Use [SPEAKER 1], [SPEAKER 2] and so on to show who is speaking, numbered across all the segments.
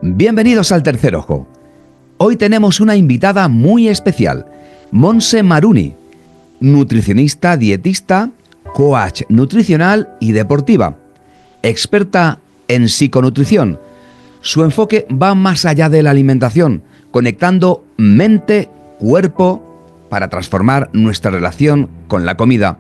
[SPEAKER 1] Bienvenidos al Tercer Ojo. Hoy tenemos una invitada muy especial, Montse Maruni, nutricionista, dietista, coach nutricional y deportiva, experta en psiconutrición. Su enfoque va más allá de la alimentación, conectando mente, cuerpo, para transformar nuestra relación con la comida.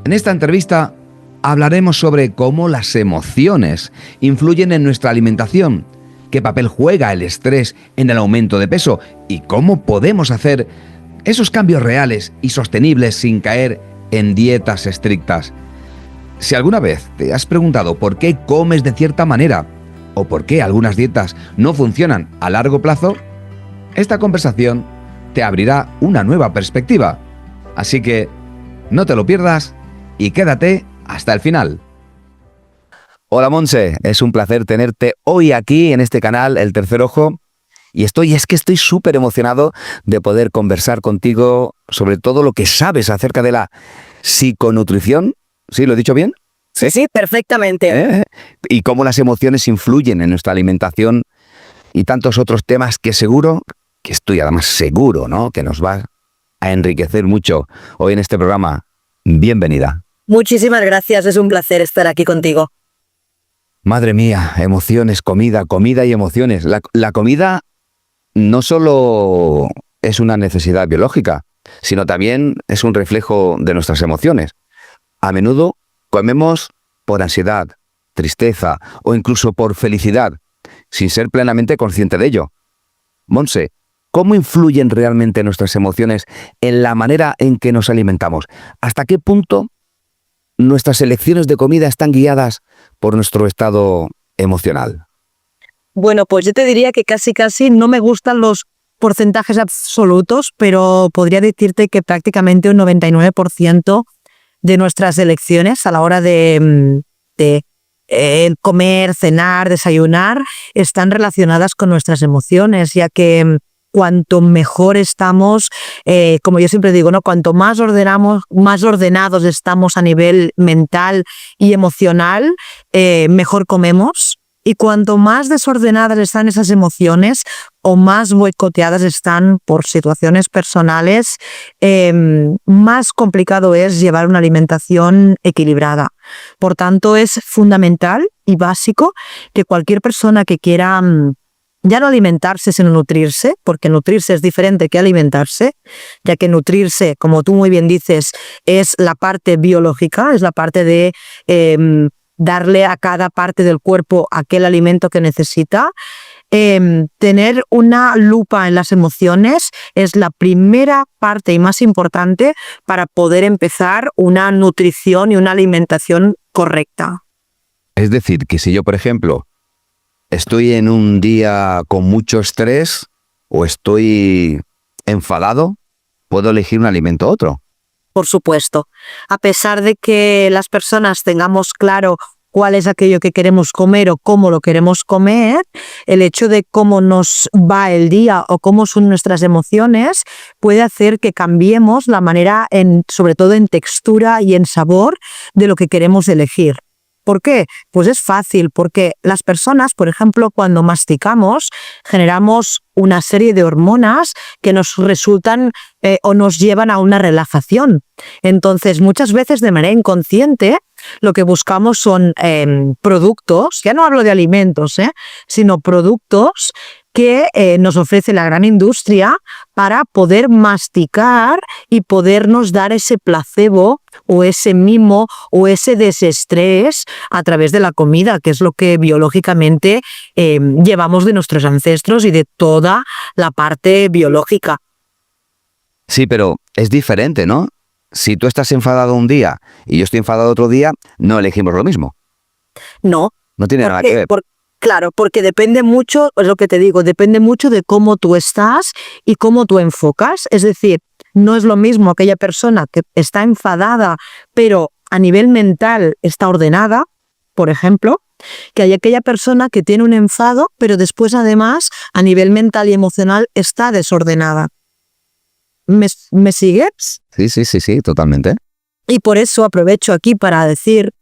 [SPEAKER 1] En esta entrevista hablaremos sobre cómo las emociones influyen en nuestra alimentación, qué papel juega el estrés en el aumento de peso y cómo podemos hacer esos cambios reales y sostenibles sin caer en dietas estrictas. Si alguna vez te has preguntado por qué comes de cierta manera o por qué algunas dietas no funcionan a largo plazo, esta conversación te abrirá una nueva perspectiva. Así que no te lo pierdas y quédate hasta el final. Hola Montse, es un placer tenerte hoy aquí en este canal, El Tercer Ojo. Y estoy súper emocionado de poder conversar contigo sobre todo lo que sabes acerca de la psiconutrición. ¿Sí, lo he dicho bien?
[SPEAKER 2] Sí, perfectamente.
[SPEAKER 1] Y cómo las emociones influyen en nuestra alimentación y tantos otros temas que seguro, que estoy además seguro, ¿no?, que nos va a enriquecer mucho hoy en este programa. Bienvenida.
[SPEAKER 2] Muchísimas gracias, es un placer estar aquí contigo.
[SPEAKER 1] Madre mía, emociones, comida y emociones. La comida no solo es una necesidad biológica, sino también es un reflejo de nuestras emociones. A menudo comemos por ansiedad, tristeza o incluso por felicidad, sin ser plenamente consciente de ello. Montse, ¿cómo influyen realmente nuestras emociones en la manera en que nos alimentamos? ¿Hasta qué punto nuestras elecciones de comida están guiadas por nuestro estado emocional?
[SPEAKER 2] Bueno, pues yo te diría que casi no me gustan los porcentajes absolutos, pero podría decirte que prácticamente un 99% de nuestras elecciones a la hora de comer, cenar, desayunar, están relacionadas con nuestras emociones, ya que cuanto mejor estamos, como yo siempre digo, ¿no?, cuanto más ordenados estamos a nivel mental y emocional, mejor comemos. Y cuanto más desordenadas están esas emociones o más boicoteadas están por situaciones personales, más complicado es llevar una alimentación equilibrada. Por tanto, es fundamental y básico que cualquier persona que quiera ya no alimentarse, sino nutrirse, porque nutrirse es diferente que alimentarse, ya que nutrirse, como tú muy bien dices, es la parte biológica, es la parte de darle a cada parte del cuerpo aquel alimento que necesita. Tener una lupa en las emociones es la primera parte y más importante para poder empezar una nutrición y una alimentación correcta.
[SPEAKER 1] Es decir, que si yo, por ejemplo, estoy en un día con mucho estrés o estoy enfadado, puedo elegir un alimento u otro.
[SPEAKER 2] Por supuesto, a pesar de que las personas tengamos claro cuál es aquello que queremos comer o cómo lo queremos comer, el hecho de cómo nos va el día o cómo son nuestras emociones puede hacer que cambiemos la manera, sobre todo en textura y en sabor, de lo que queremos elegir. ¿Por qué? Pues es fácil, porque las personas, por ejemplo, cuando masticamos, generamos una serie de hormonas que nos resultan o nos llevan a una relajación. Entonces, muchas veces de manera inconsciente, lo que buscamos son productos, ya no hablo de alimentos, sino productos que nos ofrece la gran industria para poder masticar y podernos dar ese placebo o ese mimo o ese desestrés a través de la comida, que es lo que biológicamente llevamos de nuestros ancestros y de toda la parte biológica.
[SPEAKER 1] Sí, pero es diferente, ¿no? Si tú estás enfadado un día y yo estoy enfadado otro día, no elegimos lo mismo.
[SPEAKER 2] No.
[SPEAKER 1] No tiene nada que ver.
[SPEAKER 2] Claro, porque depende mucho, es lo que te digo, depende mucho de cómo tú estás y cómo tú enfocas. Es decir, no es lo mismo aquella persona que está enfadada, pero a nivel mental está ordenada, por ejemplo, que hay aquella persona que tiene un enfado, pero después además a nivel mental y emocional está desordenada. ¿Me sigues?
[SPEAKER 1] Sí, totalmente.
[SPEAKER 2] Y por eso aprovecho aquí para decir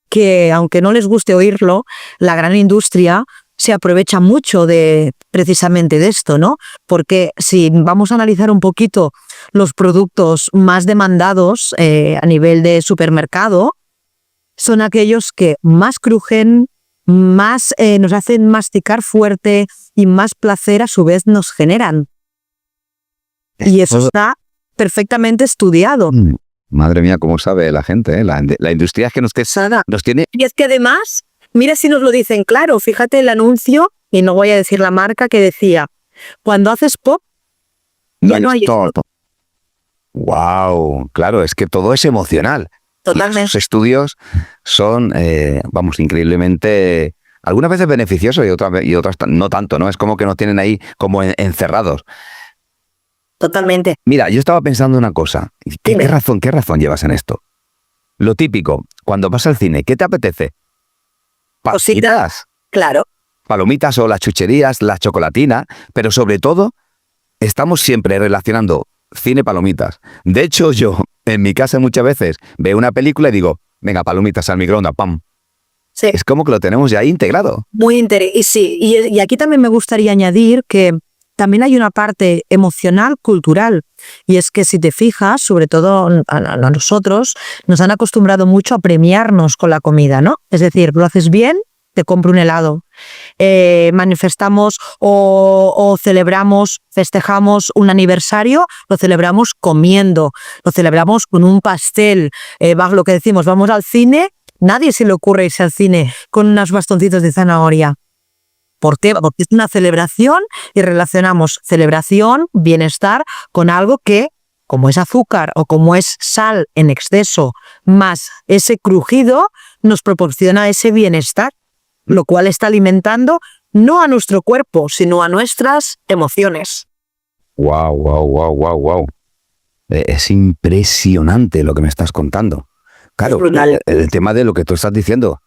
[SPEAKER 2] que, aunque no les guste oírlo, la gran industria se aprovecha mucho de precisamente de esto, ¿no? Porque si vamos a analizar un poquito los productos más demandados a nivel de supermercado, son aquellos que más crujen, más nos hacen masticar fuerte y más placer a su vez nos generan. Y eso está perfectamente estudiado.
[SPEAKER 1] Madre mía, cómo sabe la gente, ¿eh? La industria es que nos tiene...
[SPEAKER 2] Y es que además, mira si nos lo dicen claro, fíjate el anuncio, y no voy a decir la marca, que decía, cuando haces pop, ya no hay stop.
[SPEAKER 1] Wow, claro, es que todo es emocional.
[SPEAKER 2] Totalmente.
[SPEAKER 1] Los estudios son, increíblemente, algunas veces beneficiosos y otras no tanto, ¿no? Es como que nos tienen ahí como encerrados.
[SPEAKER 2] Totalmente.
[SPEAKER 1] Mira, yo estaba pensando una cosa. ¿Qué razón llevas en esto? Lo típico, cuando vas al cine, ¿qué te apetece? Palomitas.
[SPEAKER 2] Claro.
[SPEAKER 1] Palomitas o las chucherías, la chocolatina, pero sobre todo, estamos siempre relacionando cine, palomitas. De hecho, yo, en mi casa muchas veces, veo una película y digo, venga, palomitas al microondas, ¡pam!
[SPEAKER 2] Sí.
[SPEAKER 1] Es como que lo tenemos ya ahí integrado.
[SPEAKER 2] Muy interesante. Y sí, y aquí también me gustaría añadir que también hay una parte emocional, cultural, y es que si te fijas, sobre todo a nosotros, nos han acostumbrado mucho a premiarnos con la comida, ¿no? Es decir, lo haces bien, te compro un helado. Manifestamos o celebramos, festejamos un aniversario, lo celebramos comiendo, lo celebramos con un pastel, lo que decimos, vamos al cine, nadie se le ocurre irse al cine con unos bastoncitos de zanahoria. ¿Por qué? Porque es una celebración y relacionamos celebración, bienestar, con algo que, como es azúcar o como es sal en exceso, más ese crujido, nos proporciona ese bienestar, lo cual está alimentando no a nuestro cuerpo, sino a nuestras emociones.
[SPEAKER 1] Wow. Es impresionante lo que me estás contando. Claro, el tema de lo que tú estás diciendo.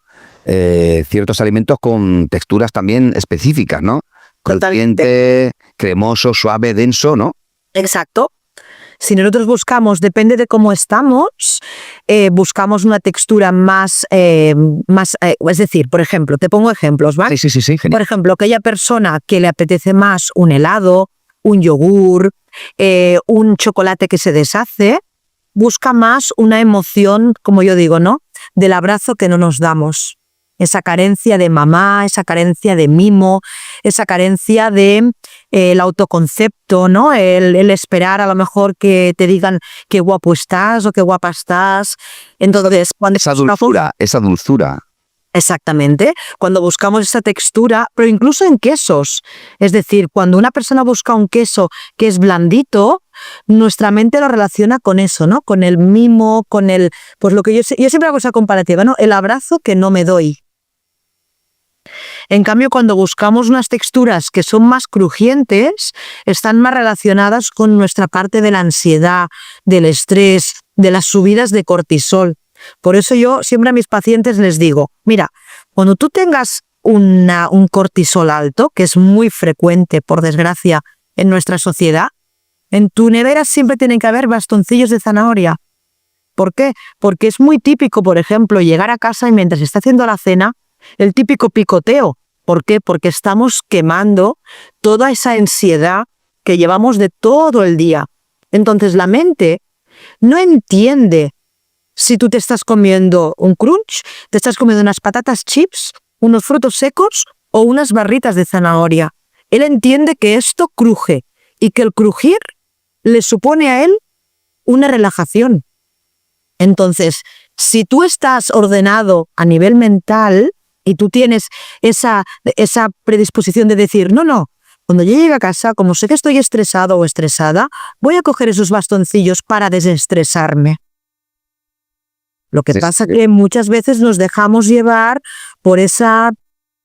[SPEAKER 1] Ciertos alimentos con texturas también específicas, ¿no? Crujiente, cremoso, suave, denso, ¿no?
[SPEAKER 2] Exacto. Si nosotros buscamos, depende de cómo estamos, buscamos una textura más, es decir, por ejemplo, te pongo ejemplos, ¿vale?
[SPEAKER 1] Sí, genial.
[SPEAKER 2] Por ejemplo, aquella persona que le apetece más un helado, un yogur, un chocolate que se deshace, busca más una emoción, como yo digo, ¿no? Del abrazo que no nos damos. Esa carencia de mamá, esa carencia de mimo, esa carencia de el autoconcepto, ¿no? El esperar a lo mejor que te digan qué guapo estás o qué guapa estás. Entonces, cuando
[SPEAKER 1] esa dulzura.
[SPEAKER 2] Exactamente, cuando buscamos esa textura, pero incluso en quesos. Es decir, cuando una persona busca un queso que es blandito, nuestra mente lo relaciona con eso, ¿no? Con el mimo, con el... Pues lo que yo siempre hago esa comparativa, ¿no? El abrazo que no me doy. En cambio, cuando buscamos unas texturas que son más crujientes, están más relacionadas con nuestra parte de la ansiedad, del estrés, de las subidas de cortisol. Por eso yo siempre a mis pacientes les digo, mira, cuando tú tengas un cortisol alto, que es muy frecuente, por desgracia, en nuestra sociedad, en tu nevera siempre tienen que haber bastoncillos de zanahoria. ¿Por qué? Porque es muy típico, por ejemplo, llegar a casa y mientras está haciendo la cena, el típico picoteo. ¿Por qué? Porque estamos quemando toda esa ansiedad que llevamos de todo el día. Entonces la mente no entiende si tú te estás comiendo un crunch, te estás comiendo unas patatas chips, unos frutos secos o unas barritas de zanahoria. Él entiende que esto cruje y que el crujir le supone a él una relajación. Entonces, si tú estás ordenado a nivel mental y tú tienes esa predisposición de decir, no, cuando yo llegue a casa, como sé que estoy estresado o estresada, voy a coger esos bastoncillos para desestresarme. Lo que pasa es que muchas veces nos dejamos llevar por esa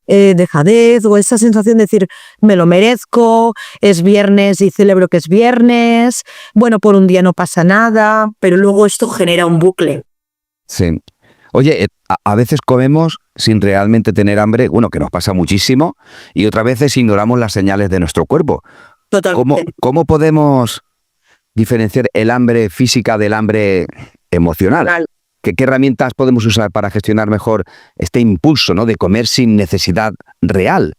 [SPEAKER 2] dejadez o esa sensación de decir, me lo merezco, es viernes y celebro que es viernes, bueno, por un día no pasa nada, pero luego esto genera un bucle.
[SPEAKER 1] Sí. Oye, a veces comemos sin realmente tener hambre, bueno, que nos pasa muchísimo, y otras veces ignoramos las señales de nuestro cuerpo.
[SPEAKER 2] Totalmente.
[SPEAKER 1] ¿Cómo podemos diferenciar el hambre física del hambre emocional? ¿Qué herramientas podemos usar para gestionar mejor este impulso, ¿no?, de comer sin necesidad real?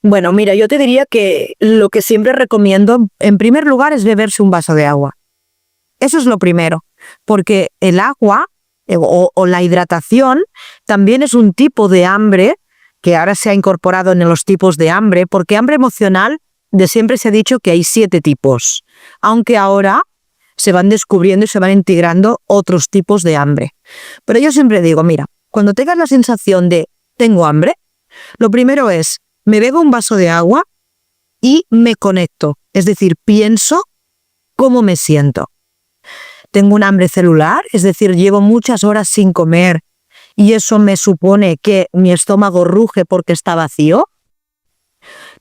[SPEAKER 2] Bueno, mira, yo te diría que lo que siempre recomiendo, en primer lugar, es beberse un vaso de agua. Eso es lo primero, porque el agua o la hidratación también es un tipo de hambre que ahora se ha incorporado en los tipos de hambre, porque hambre emocional de siempre se ha dicho que hay 7 tipos, aunque ahora se van descubriendo y se van integrando otros tipos de hambre. Pero yo siempre digo, mira, cuando tengas la sensación de tengo hambre, lo primero es, me bebo un vaso de agua y me conecto, es decir, pienso cómo me siento. Tengo un hambre celular, es decir, llevo muchas horas sin comer y eso me supone que mi estómago ruge porque está vacío.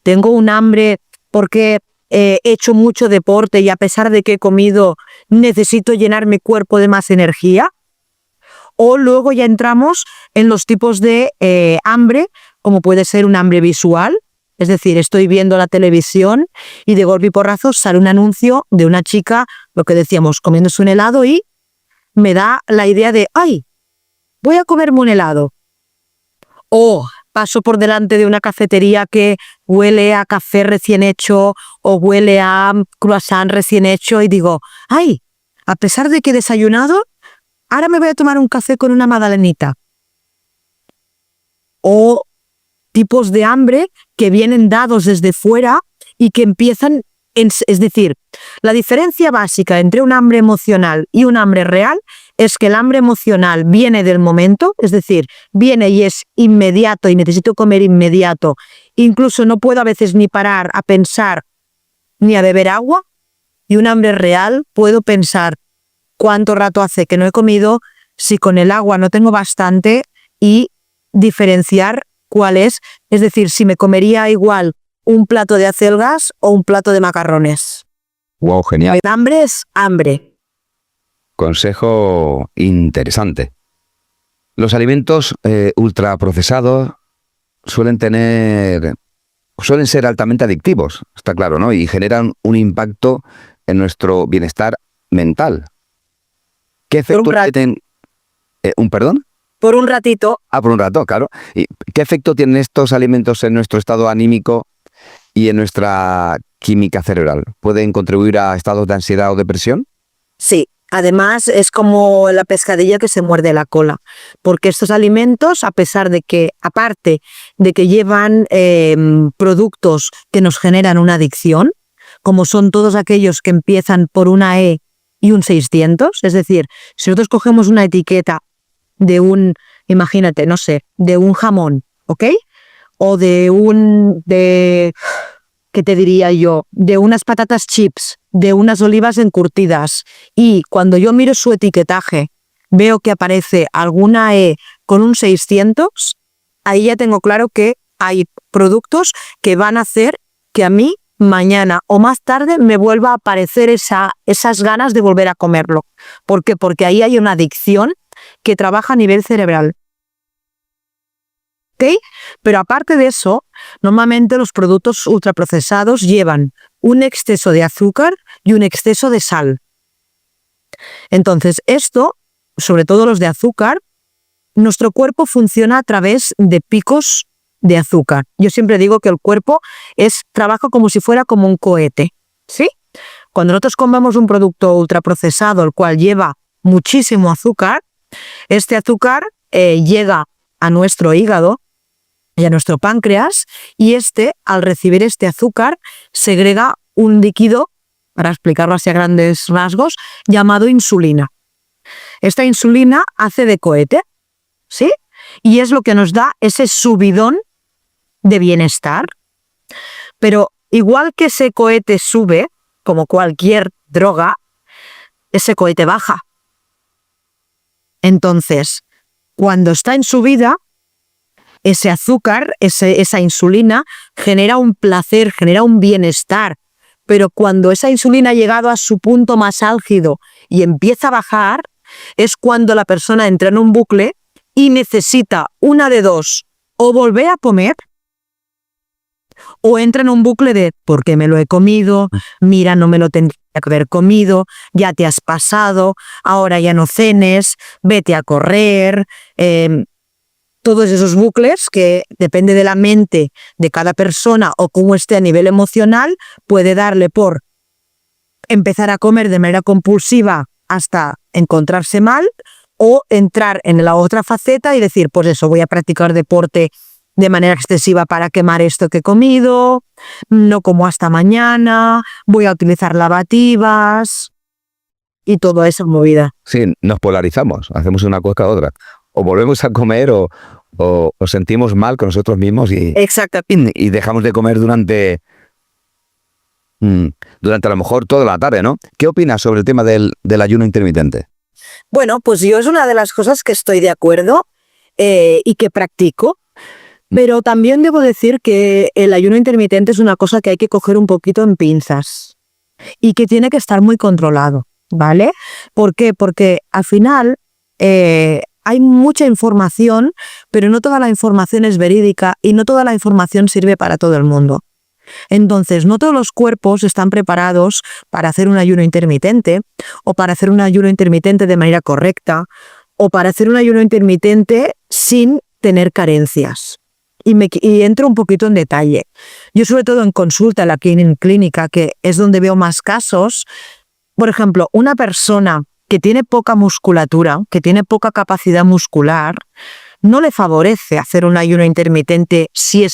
[SPEAKER 2] Tengo un hambre porque he hecho mucho deporte y a pesar de que he comido, necesito llenar mi cuerpo de más energía. O luego ya entramos en los tipos de hambre, como puede ser un hambre visual, es decir, estoy viendo la televisión y de golpe y porrazo sale un anuncio de una chica, lo que decíamos, comiéndose un helado y me da la idea de, ¡ay! Voy a comerme un helado. O paso por delante de una cafetería que huele a café recién hecho o huele a croissant recién hecho y digo, ¡ay! A pesar de que he desayunado, ahora me voy a tomar un café con una magdalenita. O tipos de hambre que vienen dados desde fuera y que empiezan, es decir, la diferencia básica entre un hambre emocional y un hambre real es que el hambre emocional viene del momento, es decir, viene y es inmediato y necesito comer inmediato, incluso no puedo a veces ni parar a pensar ni a beber agua, y un hambre real puedo pensar cuánto rato hace que no he comido, si con el agua no tengo bastante y diferenciar cuál es decir, si me comería igual un plato de acelgas o un plato de macarrones.
[SPEAKER 1] Wow, genial.
[SPEAKER 2] Hambre es hambre.
[SPEAKER 1] Consejo interesante. Los alimentos ultraprocesados suelen ser altamente adictivos, está claro, ¿no? Y generan un impacto en nuestro bienestar mental. ¿Qué efecto tienen? ¿Un perdón?
[SPEAKER 2] Por un ratito.
[SPEAKER 1] Por un rato, claro. ¿Y qué efecto tienen estos alimentos en nuestro estado anímico y en nuestra química cerebral? ¿Pueden contribuir a estados de ansiedad o depresión?
[SPEAKER 2] Sí, además es como la pescadilla que se muerde la cola, porque estos alimentos, a pesar de que, aparte de que llevan productos que nos generan una adicción, como son todos aquellos que empiezan por una E y un 600, es decir, si nosotros cogemos una etiqueta de un, imagínate, no sé, de un jamón, ¿ok? O ¿qué te diría yo? De unas patatas chips, de unas olivas encurtidas. Y cuando yo miro su etiquetaje, veo que aparece alguna E con un 600, ahí ya tengo claro que hay productos que van a hacer que a mí mañana o más tarde me vuelva a aparecer esas ganas de volver a comerlo. ¿Por qué? Porque ahí hay una adicción que trabaja a nivel cerebral. ¿Ok? Pero aparte de eso, normalmente los productos ultraprocesados llevan un exceso de azúcar y un exceso de sal. Entonces, esto, sobre todo los de azúcar, nuestro cuerpo funciona a través de picos de azúcar. Yo siempre digo que el cuerpo trabaja como si fuera como un cohete, ¿sí? Cuando nosotros comemos un producto ultraprocesado, el cual lleva muchísimo azúcar, este azúcar llega a nuestro hígado y a nuestro páncreas, y al recibir este azúcar, segrega un líquido, para explicarlo así a grandes rasgos, llamado insulina. Esta insulina hace de cohete, ¿sí? Y es lo que nos da ese subidón de bienestar. Pero igual que ese cohete sube, como cualquier droga, ese cohete baja. Entonces, cuando está en subida, ese azúcar, esa insulina, genera un placer, genera un bienestar. Pero cuando esa insulina ha llegado a su punto más álgido y empieza a bajar, es cuando la persona entra en un bucle y necesita una de dos: o volver a comer, o entra en un bucle de ¿por qué me lo he comido? Mira, no me lo tendría que haber comido, ya te has pasado, ahora ya no cenes, vete a correr. todos esos bucles que depende de la mente de cada persona o cómo esté a nivel emocional, puede darle por empezar a comer de manera compulsiva hasta encontrarse mal o entrar en la otra faceta y decir, pues eso, voy a practicar deporte de manera excesiva para quemar esto que he comido, no como hasta mañana, voy a utilizar lavativas y toda esa movida.
[SPEAKER 1] Sí, nos polarizamos, hacemos una cosa u otra. O volvemos a comer o sentimos mal con nosotros mismos
[SPEAKER 2] Exacto.
[SPEAKER 1] y dejamos de comer durante a lo mejor toda la tarde, ¿no? ¿Qué opinas sobre el tema del ayuno intermitente?
[SPEAKER 2] Bueno, pues yo es una de las cosas que estoy de acuerdo y que practico, pero también debo decir que el ayuno intermitente es una cosa que hay que coger un poquito en pinzas y que tiene que estar muy controlado, ¿vale? ¿Por qué? Porque al final hay mucha información, pero no toda la información es verídica y no toda la información sirve para todo el mundo. Entonces, no todos los cuerpos están preparados para hacer un ayuno intermitente o para hacer un ayuno intermitente de manera correcta o para hacer un ayuno intermitente sin tener carencias. Y entro un poquito en detalle. Yo sobre todo en consulta, aquí en clínica, que es donde veo más casos, por ejemplo, una persona que tiene poca musculatura, que tiene poca capacidad muscular, no le favorece hacer un ayuno intermitente si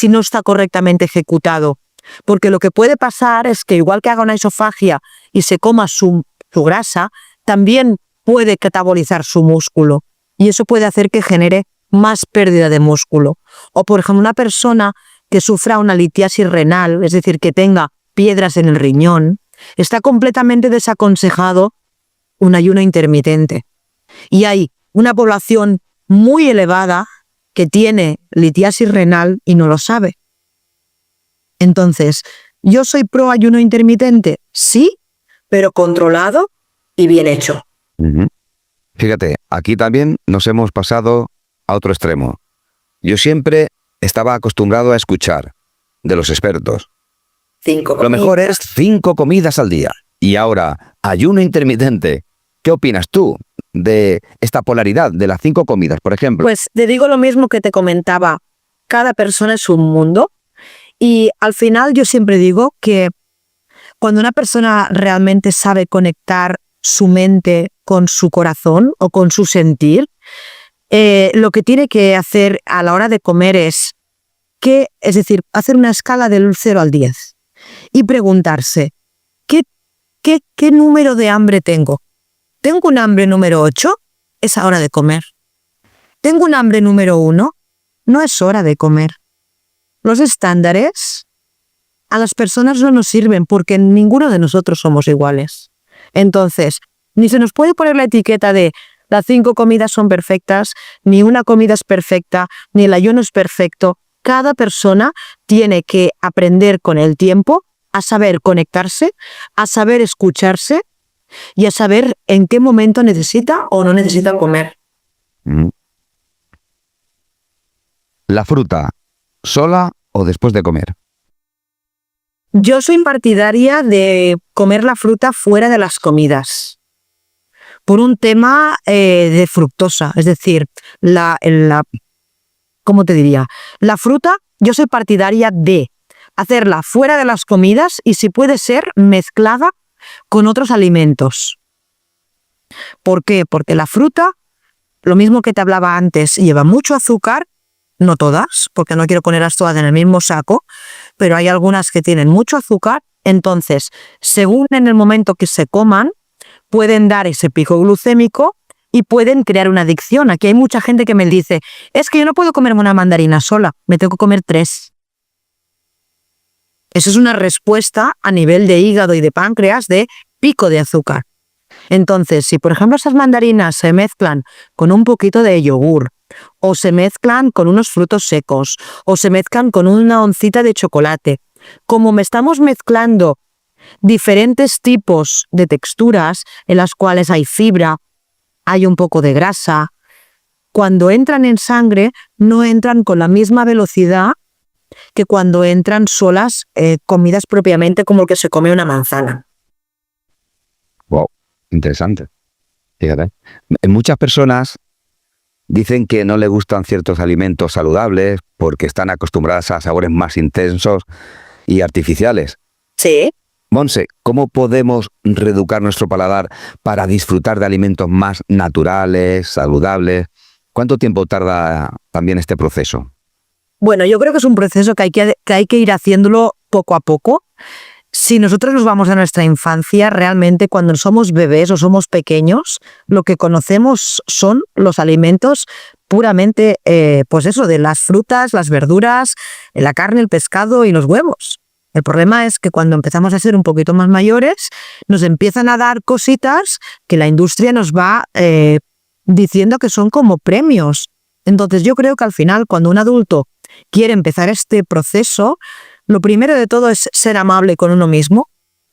[SPEAKER 2] no está correctamente ejecutado. Porque lo que puede pasar es que igual que haga una isofagia y se coma su grasa, también puede catabolizar su músculo. Y eso puede hacer que genere más pérdida de músculo. O por ejemplo, una persona que sufra una litiasis renal, es decir, que tenga piedras en el riñón, está completamente desaconsejado un ayuno intermitente. Y hay una población muy elevada que tiene litiasis renal y no lo sabe. Entonces, ¿yo soy pro ayuno intermitente? Sí, pero controlado y bien hecho.
[SPEAKER 1] Fíjate, aquí también nos hemos pasado a otro extremo. Yo siempre estaba acostumbrado a escuchar de los expertos.
[SPEAKER 2] 5
[SPEAKER 1] Lo mejor es 5 comidas al día. Y ahora, ayuno intermitente. ¿Qué opinas tú de esta polaridad de las 5 comidas, por ejemplo?
[SPEAKER 2] Pues te digo lo mismo que te comentaba. Cada persona es un mundo y al final yo siempre digo que cuando una persona realmente sabe conectar su mente con su corazón o con su sentir, lo que tiene que hacer a la hora de comer es decir, hacer una escala del 0 al 10 y preguntarse, ¿qué número de hambre tengo? ¿Tengo un hambre número 8? Es hora de comer. ¿Tengo un hambre número 1? No es hora de comer. Los estándares a las personas no nos sirven porque ninguno de nosotros somos iguales. Entonces, ni se nos puede poner la etiqueta de las 5 comidas son perfectas, ni una comida es perfecta, ni el ayuno es perfecto. Cada persona tiene que aprender con el tiempo a saber conectarse, a saber escucharse y a saber en qué momento necesita o no necesita comer.
[SPEAKER 1] La fruta, ¿sola o después de comer?
[SPEAKER 2] Yo soy partidaria de comer la fruta fuera de las comidas, por un tema de fructosa, es decir, ¿cómo te diría? La fruta, yo soy partidaria de hacerla fuera de las comidas y si puede ser mezclada con otros alimentos. ¿Por qué? Porque la fruta, lo mismo que te hablaba antes, lleva mucho azúcar, no todas, porque no quiero ponerlas todas en el mismo saco, pero hay algunas que tienen mucho azúcar, entonces, según en el momento que se coman, pueden dar ese pico glucémico y pueden crear una adicción. Aquí hay mucha gente que me dice, es que yo no puedo comerme una mandarina sola, me tengo que comer 3. Eso es una respuesta a nivel de hígado y de páncreas de pico de azúcar. Entonces, si por ejemplo esas mandarinas se mezclan con un poquito de yogur, o se mezclan con unos frutos secos, o se mezclan con una oncita de chocolate, como me estamos mezclando diferentes tipos de texturas en las cuales hay fibra, hay un poco de grasa, cuando entran en sangre no entran con la misma velocidad que cuando entran solas comidas propiamente como el que se come una manzana.
[SPEAKER 1] Wow, interesante. Fíjate. Muchas personas Dicen que no le gustan ciertos alimentos saludables porque están acostumbradas a sabores más intensos y artificiales.
[SPEAKER 2] Sí.
[SPEAKER 1] Monse, ¿cómo podemos reeducar nuestro paladar para disfrutar de alimentos más naturales, saludables? ¿Cuánto tiempo tarda también este proceso?
[SPEAKER 2] Bueno, yo creo que es un proceso que hay que ir haciéndolo poco a poco. Si nosotros nos vamos a nuestra infancia, realmente cuando somos bebés o somos pequeños, lo que conocemos son los alimentos puramente, pues eso, de las frutas, las verduras, la carne, el pescado y los huevos. El problema es que cuando empezamos a ser un poquito más mayores, nos empiezan a dar cositas que la industria nos va diciendo que son como premios. Entonces yo creo que al final, cuando un adulto quiere empezar este proceso, lo primero de todo es ser amable con uno mismo,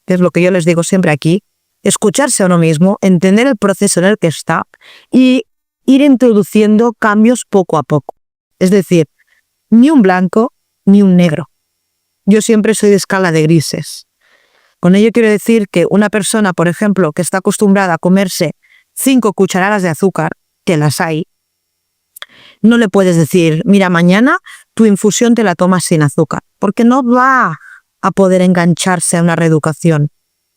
[SPEAKER 2] que es lo que yo les digo siempre aquí, escucharse a uno mismo, entender el proceso en el que está y ir introduciendo cambios poco a poco. Es decir, ni un blanco ni un negro. Yo siempre soy de escala de grises. Con ello quiero decir que una persona, por ejemplo, que está acostumbrada a comerse 5 cucharadas de azúcar, que las hay, no le puedes decir, mira, mañana tu infusión te la tomas sin azúcar, porque no va a poder engancharse a una reeducación.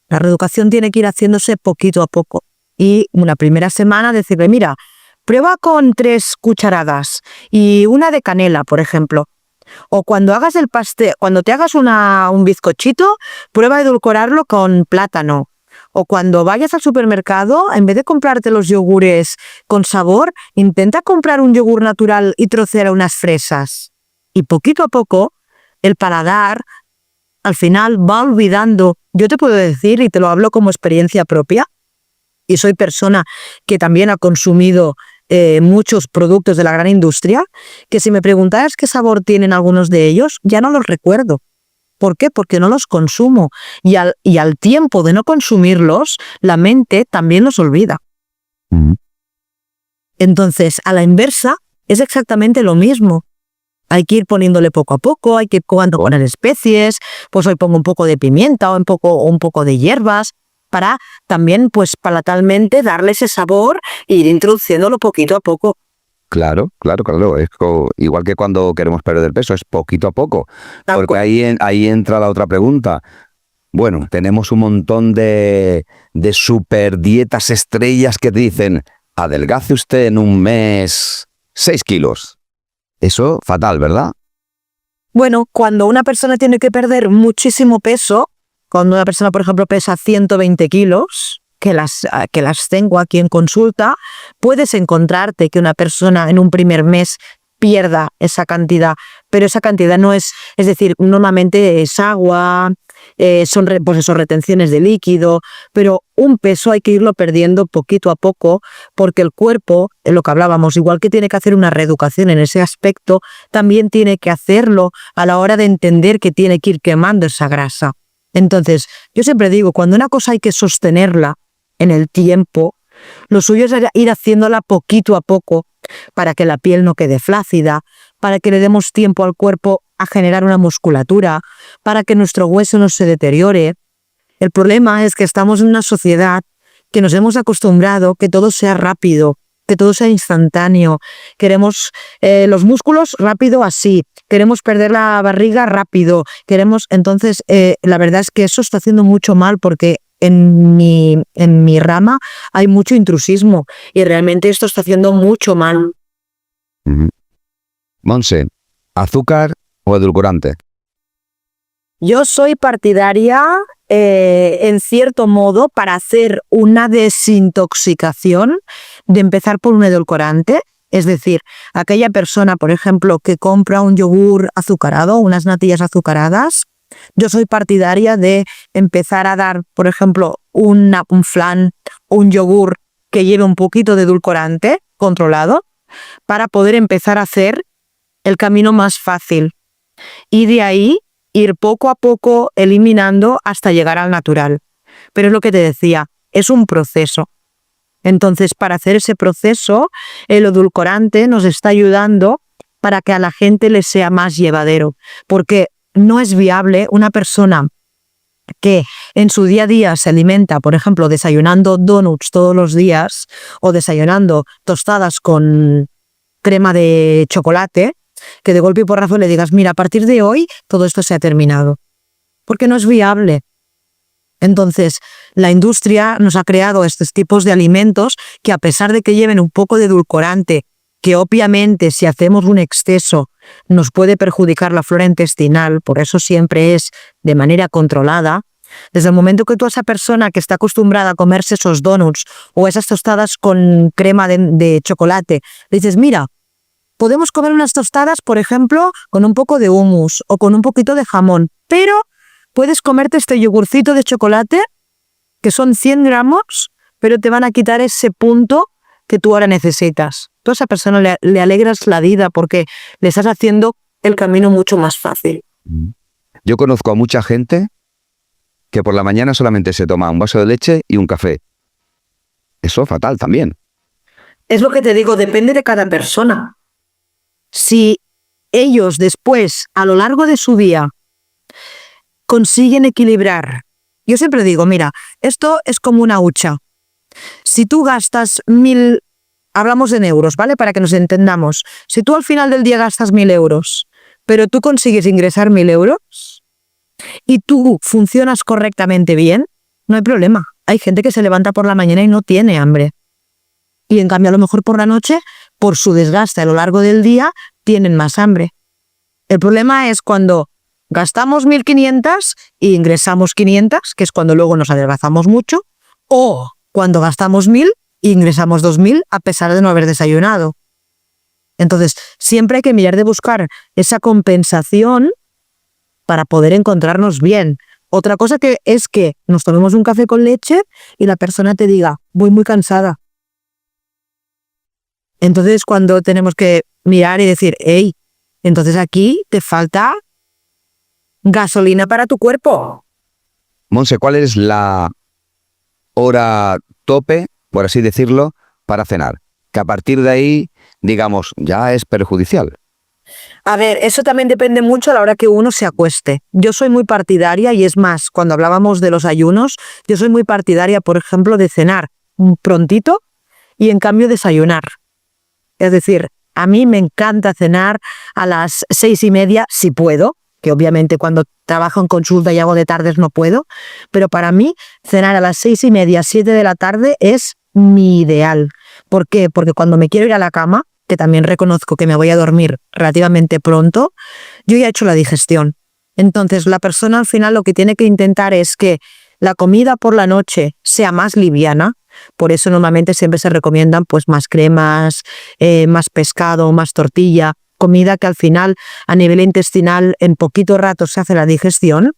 [SPEAKER 2] La reeducación tiene que ir haciéndose poquito a poco. Y una primera semana decirle, mira, prueba con 3 cucharadas y una de canela, por ejemplo. O cuando hagas el pastel, cuando te hagas un bizcochito, prueba a edulcorarlo con plátano. O cuando vayas al supermercado, en vez de comprarte los yogures con sabor, intenta comprar un yogur natural y trocear unas fresas. Y poquito a poco, el paladar, al final, va olvidando. Yo te puedo decir, y te lo hablo como experiencia propia, y soy persona que también ha consumido muchos productos de la gran industria, que si me preguntaras qué sabor tienen algunos de ellos, ya no los recuerdo. ¿Por qué? Porque no los consumo. Y al tiempo de no consumirlos, la mente también los olvida. Entonces, a la inversa, es exactamente lo mismo. Hay que ir poniéndole poco a poco, hay que ir jugando con las especies, pues hoy pongo un poco de pimienta o un poco de hierbas, para también, pues palatalmente, darle ese sabor e ir introduciéndolo poquito a poco.
[SPEAKER 1] Claro. Es igual que cuando queremos perder peso, es poquito a poco. Porque ahí entra la otra pregunta. Bueno, tenemos un montón de super dietas estrellas que te dicen, adelgace usted en un mes 6 kilos. Eso, fatal, ¿verdad?
[SPEAKER 2] Bueno, cuando una persona tiene que perder muchísimo peso, cuando una persona, por ejemplo, pesa 120 kilos, que las tengo aquí en consulta, puedes encontrarte que una persona en un primer mes pierda esa cantidad, pero esa cantidad no es decir, normalmente es agua, son retenciones de líquido, pero un peso hay que irlo perdiendo poquito a poco, porque el cuerpo, en lo que hablábamos, igual que tiene que hacer una reeducación en ese aspecto, también tiene que hacerlo a la hora de entender que tiene que ir quemando esa grasa. Entonces, yo siempre digo, cuando una cosa hay que sostenerla en el tiempo, lo suyo es ir haciéndola poquito a poco para que la piel no quede flácida, para que le demos tiempo al cuerpo a generar una musculatura, para que nuestro hueso no se deteriore. El problema es que estamos en una sociedad que nos hemos acostumbrado que todo sea rápido, que todo sea instantáneo. Queremos los músculos rápido así, queremos perder la barriga rápido, entonces la verdad es que eso está haciendo mucho mal, porque en mi rama hay mucho intrusismo y realmente esto está haciendo mucho mal.
[SPEAKER 1] Monse, ¿azúcar o edulcorante?
[SPEAKER 2] Yo soy partidaria, en cierto modo, para hacer una desintoxicación, de empezar por un edulcorante. Es decir, aquella persona, por ejemplo, que compra un yogur azucarado, unas natillas azucaradas, yo soy partidaria de empezar a dar, por ejemplo, un flan, un yogur que lleve un poquito de edulcorante controlado, para poder empezar a hacer el camino más fácil. Y de ahí ir poco a poco eliminando hasta llegar al natural. Pero es lo que te decía, es un proceso. Entonces, para hacer ese proceso, el edulcorante nos está ayudando para que a la gente le sea más llevadero. Porque no es viable una persona que en su día a día se alimenta, por ejemplo, desayunando donuts todos los días o desayunando tostadas con crema de chocolate, que de golpe y porrazo le digas, mira, a partir de hoy todo esto se ha terminado. Porque no es viable. Entonces, la industria nos ha creado estos tipos de alimentos que, a pesar de que lleven un poco de edulcorante, que obviamente si hacemos un exceso nos puede perjudicar la flora intestinal, por eso siempre es de manera controlada. Desde el momento que tú a esa persona que está acostumbrada a comerse esos donuts o esas tostadas con crema de chocolate, le dices, mira, podemos comer unas tostadas, por ejemplo, con un poco de hummus o con un poquito de jamón, pero puedes comerte este yogurcito de chocolate, que son 100 gramos, pero te van a quitar ese punto que tú ahora necesitas. Tú a esa persona le alegras la vida porque le estás haciendo el camino mucho más fácil.
[SPEAKER 1] Yo conozco a mucha gente que por la mañana solamente se toma un vaso de leche y un café. Eso es fatal también.
[SPEAKER 2] Es lo que te digo, depende de cada persona. Si ellos después, a lo largo de su día, consiguen equilibrar. Yo siempre digo, mira, esto es como una hucha. Si tú gastas 1.000, hablamos en euros, ¿vale? Para que nos entendamos. Si tú al final del día gastas 1.000 euros, pero tú consigues ingresar 1.000 euros y tú funcionas correctamente bien, no hay problema. Hay gente que se levanta por la mañana y no tiene hambre. Y en cambio, a lo mejor por la noche, por su desgaste a lo largo del día, tienen más hambre. El problema es cuando gastamos 1.500 y ingresamos 500, que es cuando luego nos adelgazamos mucho, o cuando gastamos 1.000 e ingresamos 2.000 a pesar de no haber desayunado. Entonces, siempre hay que mirar de buscar esa compensación para poder encontrarnos bien. Otra cosa que es que nos tomemos un café con leche y la persona te diga, voy muy cansada. Entonces, cuando tenemos que mirar y decir, hey, entonces aquí te falta gasolina para tu cuerpo.
[SPEAKER 1] Monse, ¿cuál es la hora tope, por así decirlo, para cenar? Que a partir de ahí, digamos, ya es perjudicial.
[SPEAKER 2] A ver, eso también depende mucho a la hora que uno se acueste. Yo soy muy partidaria, y es más, cuando hablábamos de los ayunos, yo soy muy partidaria, por ejemplo, de cenar prontito y en cambio desayunar. Es decir, a mí me encanta cenar a las 6:30, si puedo, que obviamente cuando trabajo en consulta y hago de tardes no puedo, pero para mí cenar a las 6:30, 7 de la tarde es mi ideal. ¿Por qué? Porque cuando me quiero ir a la cama, que también reconozco que me voy a dormir relativamente pronto, yo ya he hecho la digestión. Entonces la persona al final lo que tiene que intentar es que la comida por la noche sea más liviana. Por eso normalmente siempre se recomiendan pues más cremas, más pescado, más tortilla, comida que al final a nivel intestinal en poquito rato se hace la digestión.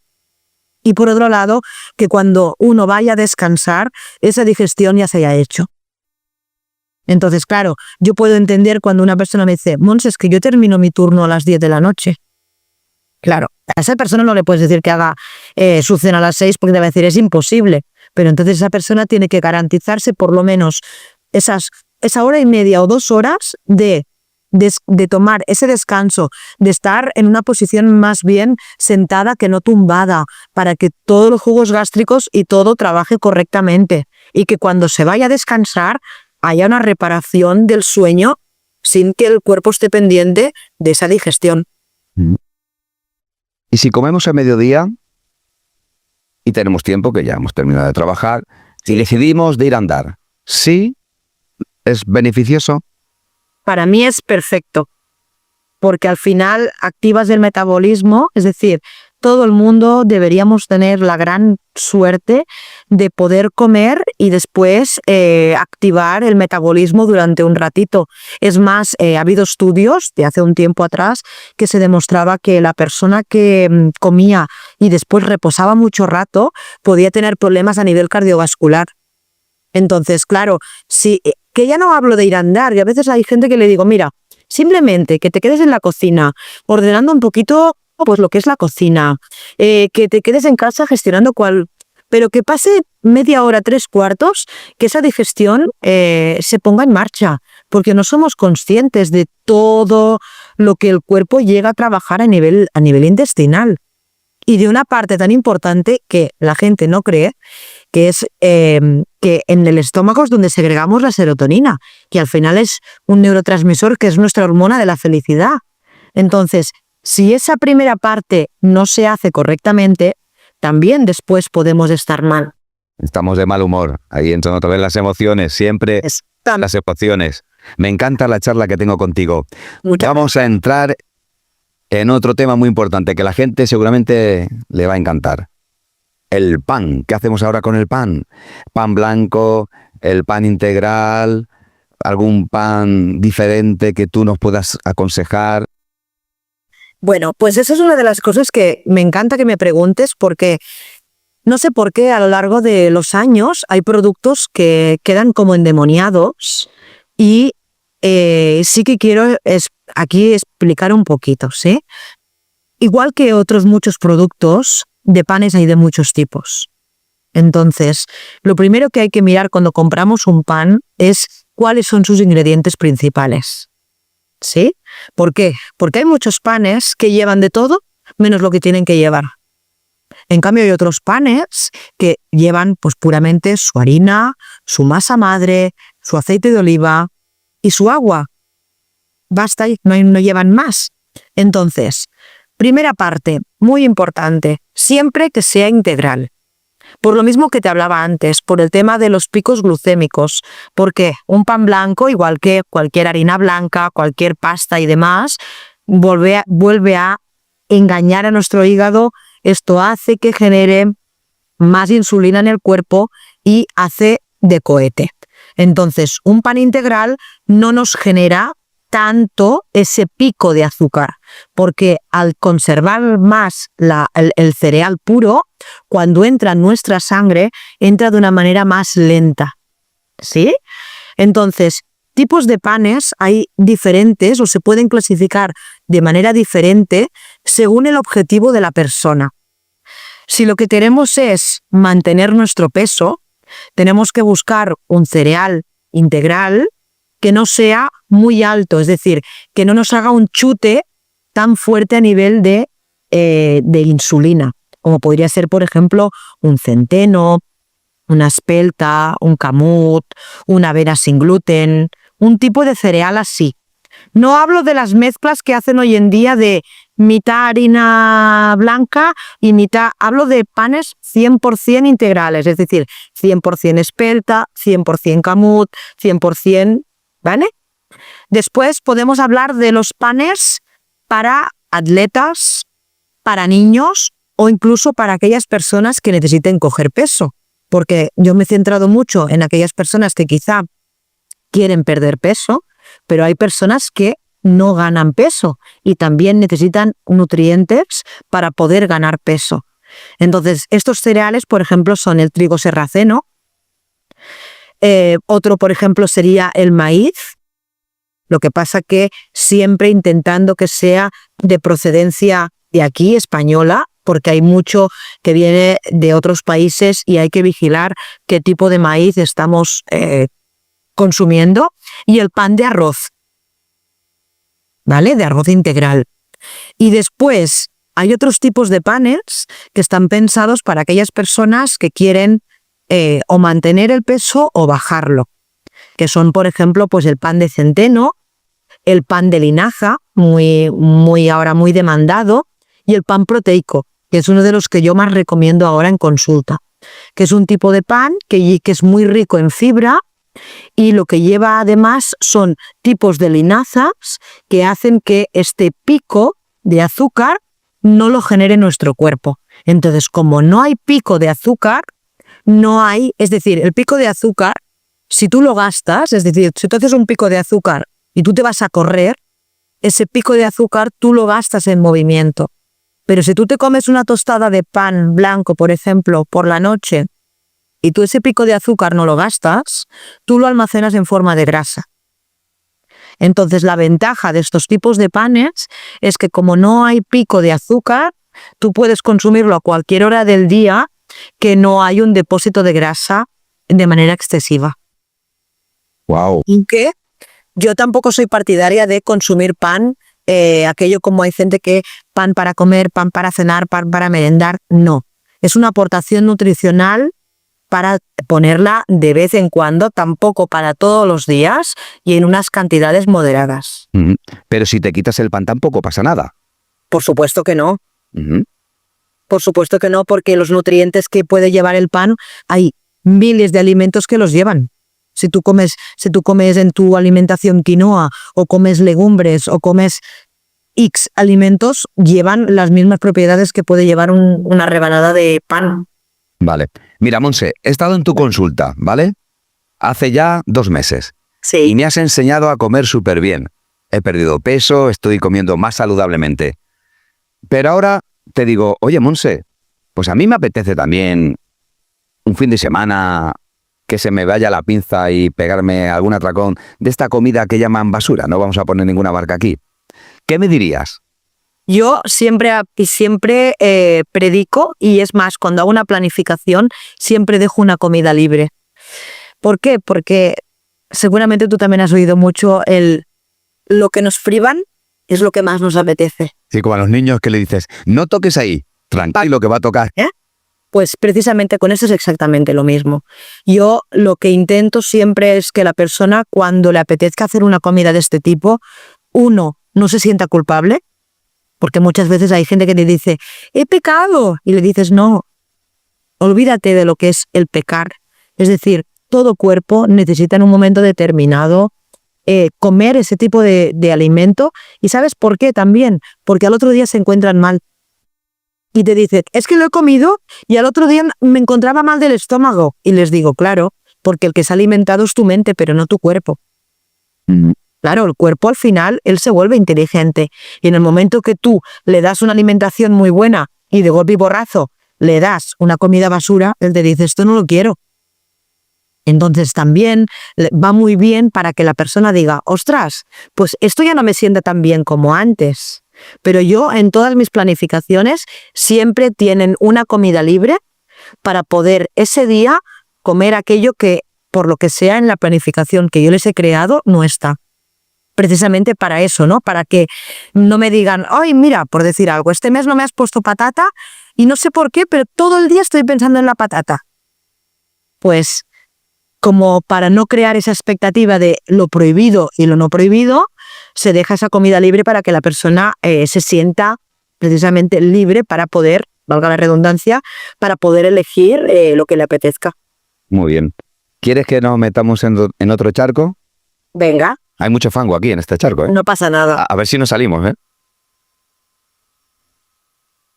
[SPEAKER 2] Y por otro lado, que cuando uno vaya a descansar, esa digestión ya se haya hecho. Entonces, claro, yo puedo entender cuando una persona me dice, Mons, es que yo termino mi turno a las 10 de la noche. Claro, a esa persona no le puedes decir que haga su cena a las 6 porque te va a decir, es imposible. Pero entonces esa persona tiene que garantizarse por lo menos esa 1:30 o 2 horas de tomar ese descanso, de estar en una posición más bien sentada que no tumbada, para que todos los jugos gástricos y todo trabaje correctamente. Y que cuando se vaya a descansar haya una reparación del sueño sin que el cuerpo esté pendiente de esa digestión.
[SPEAKER 1] Y si comemos a mediodía y tenemos tiempo, que ya hemos terminado de trabajar, y decidimos de ir a andar, ¿sí es beneficioso?
[SPEAKER 2] Para mí es perfecto, porque al final activas el metabolismo, es decir, todo el mundo deberíamos tener la gran suerte de poder comer y después activar el metabolismo durante un ratito. Es más, ha habido estudios de hace un tiempo atrás que se demostraba que la persona que comía y después reposaba mucho rato podía tener problemas a nivel cardiovascular. Entonces, claro, que ya no hablo de ir a andar, y a veces hay gente que le digo, mira, simplemente que te quedes en la cocina ordenando un poquito pues lo que es la cocina, que te quedes en casa gestionando pero que pase media hora, 3/4, que esa digestión se ponga en marcha, porque no somos conscientes de todo lo que el cuerpo llega a trabajar a nivel intestinal. Y de una parte tan importante que la gente no cree, que es que en el estómago es donde segregamos la serotonina, que al final es un neurotransmisor que es nuestra hormona de la felicidad. Entonces, si esa primera parte no se hace correctamente, también después podemos estar mal.
[SPEAKER 1] Estamos de mal humor. Ahí entran otra vez las emociones, siempre las emociones. Me encanta la charla que tengo contigo. Vamos a entrar en otro tema muy importante que la gente seguramente le va a encantar. El pan. ¿Qué hacemos ahora con el pan? Pan blanco, el pan integral, algún pan diferente que tú nos puedas aconsejar.
[SPEAKER 2] Bueno, pues esa es una de las cosas que me encanta que me preguntes, porque no sé por qué a lo largo de los años hay productos que quedan como endemoniados y sí que quiero aquí explicar un poquito, ¿sí? Igual que otros muchos productos, de panes hay de muchos tipos. Entonces, lo primero que hay que mirar cuando compramos un pan es cuáles son sus ingredientes principales. ¿Sí? ¿Por qué? Porque hay muchos panes que llevan de todo menos lo que tienen que llevar. En cambio, hay otros panes que llevan pues puramente su harina, su masa madre, su aceite de oliva y su agua. Basta, no llevan más. Entonces, primera parte, muy importante, siempre que sea integral. Por lo mismo que te hablaba antes, por el tema de los picos glucémicos, porque un pan blanco, igual que cualquier harina blanca, cualquier pasta y demás, vuelve a engañar a nuestro hígado. Esto hace que genere más insulina en el cuerpo y hace de cohete. Entonces, un pan integral no nos genera tanto ese pico de azúcar, porque al conservar más el cereal puro, cuando entra en nuestra sangre, entra de una manera más lenta, ¿sí? Entonces, tipos de panes hay diferentes o se pueden clasificar de manera diferente según el objetivo de la persona. Si lo que queremos es mantener nuestro peso, tenemos que buscar un cereal integral que no sea muy alto, es decir, que no nos haga un chute tan fuerte a nivel de insulina, como podría ser, por ejemplo, un centeno, una espelta, un camut, una avena sin gluten, un tipo de cereal así. No hablo de las mezclas que hacen hoy en día de mitad harina blanca y mitad... Hablo de panes 100% integrales, es decir, 100% espelta, 100% camut, 100%... ¿Vale? Después podemos hablar de los panes para atletas, para niños o incluso para aquellas personas que necesiten coger peso. Porque yo me he centrado mucho en aquellas personas que quizá quieren perder peso, pero hay personas que no ganan peso y también necesitan nutrientes para poder ganar peso. Entonces, estos cereales, por ejemplo, son el trigo sarraceno. Otro, por ejemplo, sería el maíz. Lo que pasa que siempre intentando que sea de procedencia de aquí, española, porque hay mucho que viene de otros países y hay que vigilar qué tipo de maíz estamos consumiendo. Y el pan de arroz, ¿vale? De arroz integral. Y después hay otros tipos de panes que están pensados para aquellas personas que quieren o mantener el peso o bajarlo, que son, por ejemplo, pues el pan de centeno, el pan de linaza, ahora muy demandado, y el pan proteico, que es uno de los que yo más recomiendo ahora en consulta, que es un tipo de pan que es muy rico en fibra y lo que lleva además son tipos de linazas que hacen que este pico de azúcar no lo genere nuestro cuerpo. Entonces, como no hay pico de azúcar, es decir, el pico de azúcar, si tú lo gastas, es decir, si tú haces un pico de azúcar y tú te vas a correr, ese pico de azúcar tú lo gastas en movimiento. Pero si tú te comes una tostada de pan blanco, por ejemplo, por la noche, y tú ese pico de azúcar no lo gastas, tú lo almacenas en forma de grasa. Entonces, la ventaja de estos tipos de panes es que como no hay pico de azúcar, tú puedes consumirlo a cualquier hora del día, que no hay un depósito de grasa de manera excesiva.
[SPEAKER 1] Wow.
[SPEAKER 2] Y que yo tampoco soy partidaria de consumir pan, aquello como hay gente que pan para comer, pan para cenar, pan para merendar. No, es una aportación nutricional para ponerla de vez en cuando, tampoco para todos los días y en unas cantidades moderadas.
[SPEAKER 1] Pero si te quitas el pan tampoco pasa nada.
[SPEAKER 2] Por supuesto que no.
[SPEAKER 1] Ujú.
[SPEAKER 2] Por supuesto que no, porque los nutrientes que puede llevar el pan, hay miles de alimentos que los llevan. Si tú comes en tu alimentación quinoa, o comes legumbres, o comes X alimentos, llevan las mismas propiedades que puede llevar una rebanada de pan.
[SPEAKER 1] Vale. Mira, Monse, he estado en tu consulta, ¿vale? Hace ya 2 meses. Y
[SPEAKER 2] Sí.
[SPEAKER 1] me has enseñado a comer súper bien. He perdido peso, estoy comiendo más saludablemente. Pero ahora te digo, oye, Monse, pues a mí me apetece también un fin de semana que se me vaya la pinza y pegarme algún atracón de esta comida que llaman basura. No vamos a poner ninguna marca aquí. ¿Qué me dirías?
[SPEAKER 2] Yo siempre predico, y es más, cuando hago una planificación, siempre dejo una comida libre. ¿Por qué? Porque seguramente tú también has oído mucho lo que nos privan es lo que más nos apetece.
[SPEAKER 1] Sí, como a los niños que le dices, no toques ahí, tranquilo que va a tocar.
[SPEAKER 2] Pues precisamente con eso es exactamente lo mismo. Yo lo que intento siempre es que la persona, cuando le apetezca hacer una comida de este tipo, uno, no se sienta culpable, porque muchas veces hay gente que te dice, he pecado, y le dices, no, olvídate de lo que es el pecar. Es decir, todo cuerpo necesita en un momento determinado comer ese tipo de alimento. ¿Y sabes por qué también? Porque al otro día se encuentran mal. Y te dicen, es que lo he comido y al otro día me encontraba mal del estómago. Y les digo, claro, porque el que se ha alimentado es tu mente, pero no tu cuerpo. Claro, el cuerpo al final, él se vuelve inteligente. Y en el momento que tú le das una alimentación muy buena y de golpe y borrazo le das una comida basura, él te dice, esto no lo quiero. Entonces también va muy bien para que la persona diga, ostras, pues esto ya no me sienta tan bien como antes. Pero yo en todas mis planificaciones siempre tienen una comida libre para poder ese día comer aquello que, por lo que sea en la planificación que yo les he creado, no está. Precisamente para eso, ¿no? Para que no me digan, ay, mira, por decir algo, este mes no me has puesto patata y no sé por qué, pero todo el día estoy pensando en la patata. Pues como para no crear esa expectativa de lo prohibido y lo no prohibido, se deja esa comida libre para que la persona se sienta precisamente libre para poder, valga la redundancia, para poder elegir lo que le apetezca.
[SPEAKER 1] Muy bien. ¿Quieres que nos metamos en otro charco?
[SPEAKER 2] Venga,
[SPEAKER 1] Hay mucho fango aquí en este charco, ¿eh?
[SPEAKER 2] no pasa nada.
[SPEAKER 1] A ver si nos salimos, ¿eh?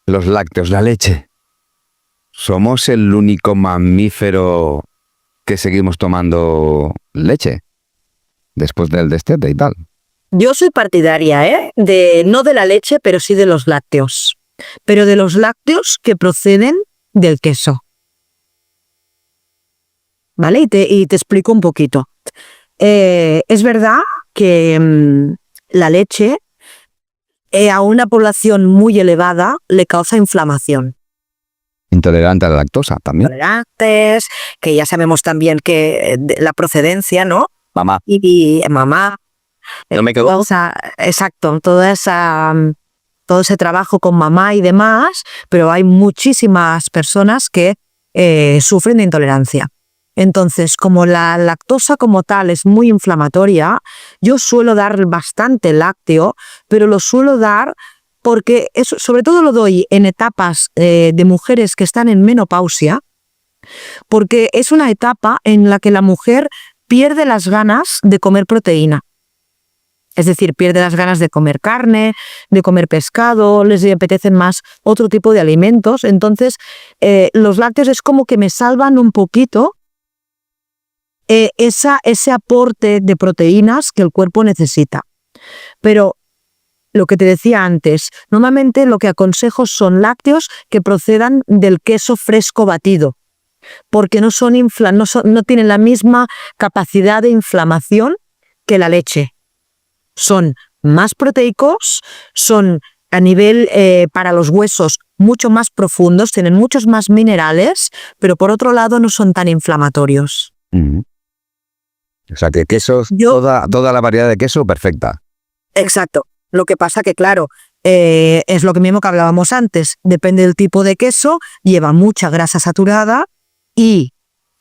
[SPEAKER 1] Los lácteos, la leche. ¿Somos el único mamífero que seguimos tomando leche después del destete y tal?
[SPEAKER 2] Yo soy partidaria, no de la leche, pero sí de los lácteos. Pero de los lácteos que proceden del queso. ¿Vale? Y te explico un poquito. Es verdad que la leche a una población muy elevada le causa inflamación.
[SPEAKER 1] Intolerante a la lactosa también.
[SPEAKER 2] Intolerantes, que ya sabemos también que la procedencia, ¿no?
[SPEAKER 1] Mamá.
[SPEAKER 2] Y mamá.
[SPEAKER 1] No me quedo.
[SPEAKER 2] Exacto, todo ese trabajo con mamá y demás, pero hay muchísimas personas que sufren de intolerancia. Entonces, como la lactosa como tal es muy inflamatoria, yo suelo dar bastante lácteo, pero lo suelo dar porque eso, sobre todo lo doy en etapas de mujeres que están en menopausia, porque es una etapa en la que la mujer pierde las ganas de comer proteína. Es decir, pierde las ganas de comer carne, de comer pescado, les apetecen más otro tipo de alimentos. Entonces, los lácteos es como que me salvan un poquito ese aporte de proteínas que el cuerpo necesita. Pero lo que te decía antes, normalmente lo que aconsejo son lácteos que procedan del queso fresco batido, porque no tienen la misma capacidad de inflamación que la leche. Son más proteicos, son a nivel para los huesos mucho más profundos, tienen muchos más minerales, pero por otro lado no son tan inflamatorios.
[SPEAKER 1] O sea que quesos, toda la variedad de queso perfecta.
[SPEAKER 2] Exacto. Lo que pasa que, claro, es lo mismo que hablábamos antes. Depende del tipo de queso, lleva mucha grasa saturada y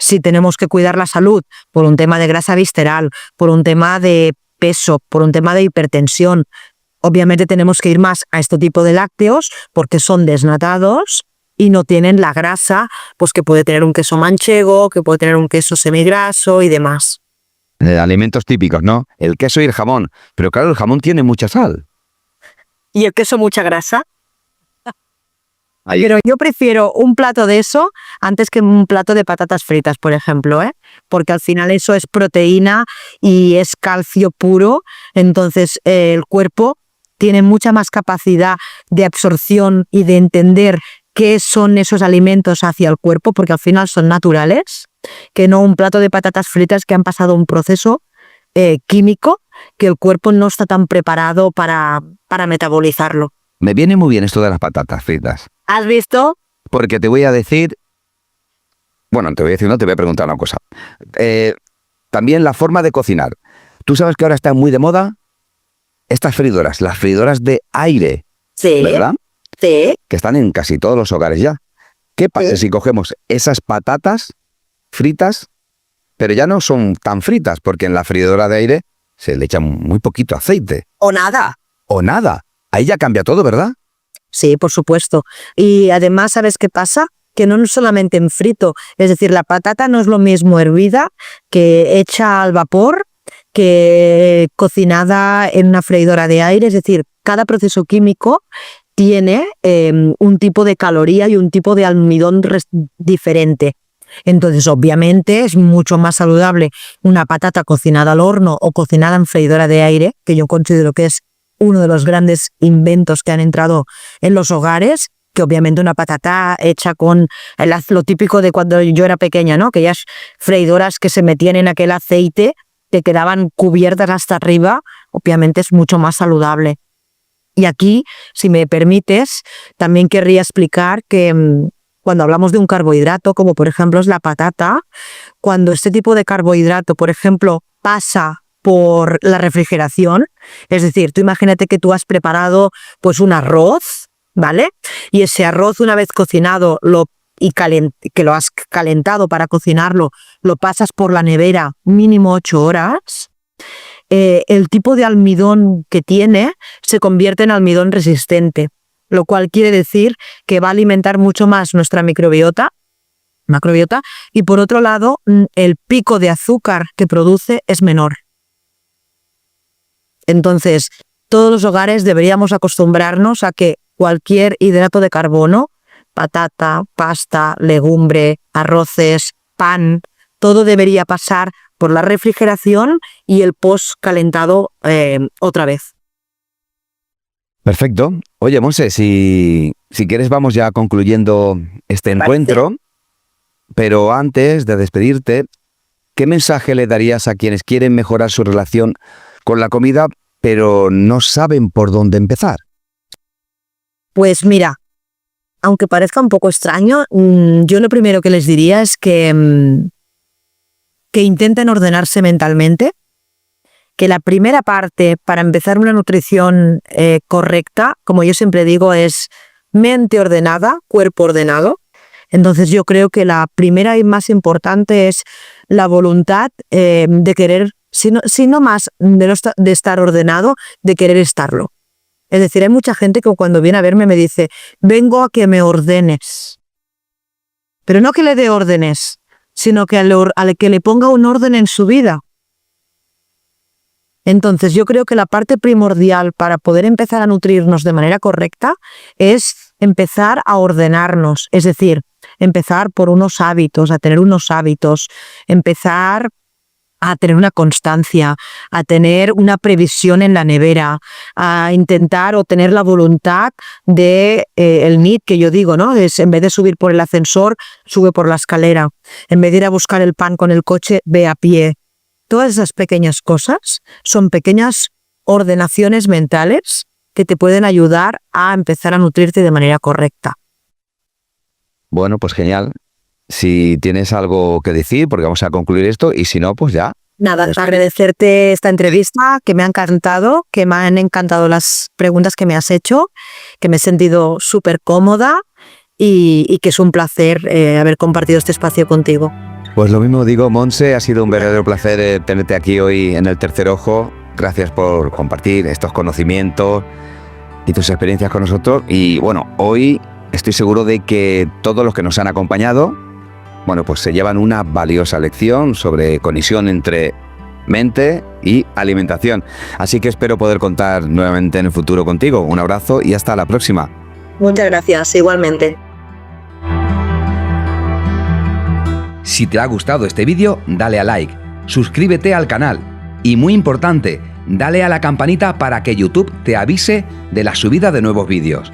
[SPEAKER 2] Si tenemos que cuidar la salud por un tema de grasa visceral, por un tema de peso, por un tema de hipertensión, obviamente tenemos que ir más a este tipo de lácteos porque son desnatados y no tienen la grasa pues que puede tener un queso manchego, que puede tener un queso semigraso y demás.
[SPEAKER 1] Alimentos típicos, ¿no? El queso y el jamón. Pero claro, el jamón tiene mucha sal.
[SPEAKER 2] ¿Y el queso mucha grasa?
[SPEAKER 1] Ahí.
[SPEAKER 2] Pero yo prefiero un plato de eso antes que un plato de patatas fritas, por ejemplo, ¿eh? Porque al final eso es proteína y es calcio puro, entonces el cuerpo tiene mucha más capacidad de absorción y de entender qué son esos alimentos hacia el cuerpo, porque al final son naturales, que no un plato de patatas fritas que han pasado un proceso químico que el cuerpo no está tan preparado para metabolizarlo.
[SPEAKER 1] Me viene muy bien esto de las patatas fritas.
[SPEAKER 2] ¿Has visto?
[SPEAKER 1] Porque te voy a decir... Bueno, te voy a decir, no, te voy a preguntar una cosa. También la forma de cocinar. Tú sabes que ahora están muy de moda estas freidoras, las freidoras de aire,
[SPEAKER 2] Sí.
[SPEAKER 1] ¿verdad?
[SPEAKER 2] Sí.
[SPEAKER 1] Que están en casi todos los hogares ya. ¿Qué pasa
[SPEAKER 2] Sí.
[SPEAKER 1] si cogemos esas patatas fritas, pero ya no son tan fritas, porque en la freidora de aire se le echa muy poquito aceite
[SPEAKER 2] O nada.
[SPEAKER 1] o nada? Ahí ya cambia todo, ¿verdad?
[SPEAKER 2] Sí, por supuesto. Y además, ¿sabes qué pasa? Que no solamente en frito, es decir, la patata no es lo mismo hervida que hecha al vapor, que cocinada en una freidora de aire, es decir, cada proceso químico tiene un tipo de caloría y un tipo de almidón diferente. Entonces, obviamente, es mucho más saludable una patata cocinada al horno o cocinada en freidora de aire, que yo considero que es uno de los grandes inventos que han entrado en los hogares, que obviamente una patata hecha con lo típico de cuando yo era pequeña, ¿no? Aquellas freidoras que se metían en aquel aceite que quedaban cubiertas hasta arriba, obviamente es mucho más saludable. Y aquí, si me permites, también querría explicar que cuando hablamos de un carbohidrato, como por ejemplo es la patata, cuando este tipo de carbohidrato, por ejemplo, pasa por la refrigeración, es decir, tú imagínate que tú has preparado pues un arroz, ¿vale? Y ese arroz, una vez cocinado que lo has calentado para cocinarlo, lo pasas por la nevera mínimo 8 horas, el tipo de almidón que tiene se convierte en almidón resistente, lo cual quiere decir que va a alimentar mucho más nuestra macrobiota, y por otro lado, el pico de azúcar que produce es menor. Entonces, todos los hogares deberíamos acostumbrarnos a que cualquier hidrato de carbono, patata, pasta, legumbre, arroces, pan, todo debería pasar por la refrigeración y el post calentado otra vez.
[SPEAKER 1] Perfecto. Oye, Monse, si quieres vamos ya concluyendo este encuentro, pero antes de despedirte, ¿qué mensaje le darías a quienes quieren mejorar su relación con la comida, pero no saben por dónde empezar?
[SPEAKER 2] Pues mira, aunque parezca un poco extraño, yo lo primero que les diría es que intenten ordenarse mentalmente, que la primera parte para empezar una nutrición correcta, como yo siempre digo, es mente ordenada, cuerpo ordenado. Entonces yo creo que la primera y más importante es la voluntad de querer, si no más de estar ordenado, de querer estarlo. Es decir, hay mucha gente que cuando viene a verme me dice, vengo a que me ordenes. Pero no que le dé órdenes, sino que al que le ponga un orden en su vida. Entonces yo creo que la parte primordial para poder empezar a nutrirnos de manera correcta es empezar a ordenarnos, es decir, empezar por unos hábitos, a tener unos hábitos, empezar a tener una constancia, a tener una previsión en la nevera, a intentar o tener la voluntad de el NEAT que yo digo, ¿no? Es en vez de subir por el ascensor, sube por la escalera. En vez de ir a buscar el pan con el coche, ve a pie. Todas esas pequeñas cosas son pequeñas ordenaciones mentales que te pueden ayudar a empezar a nutrirte de manera correcta.
[SPEAKER 1] Bueno, pues genial. Si tienes algo que decir, porque vamos a concluir esto, y si no, pues ya.
[SPEAKER 2] Nada, agradecerte esta entrevista, que me ha encantado, que me han encantado las preguntas que me has hecho, que me he sentido súper cómoda y que es un placer haber compartido este espacio contigo.
[SPEAKER 1] Pues lo mismo digo, Monse, ha sido un verdadero placer tenerte aquí hoy en El Tercer Ojo. Gracias por compartir estos conocimientos y tus experiencias con nosotros. Y bueno, hoy estoy seguro de que todos los que nos han acompañado, bueno, pues se llevan una valiosa lección sobre conexión entre mente y alimentación. Así que espero poder contar nuevamente en el futuro contigo. Un abrazo y hasta la próxima.
[SPEAKER 2] Muchas gracias, igualmente.
[SPEAKER 1] Si te ha gustado este vídeo, dale a like, suscríbete al canal y, muy importante, dale a la campanita para que YouTube te avise de la subida de nuevos vídeos.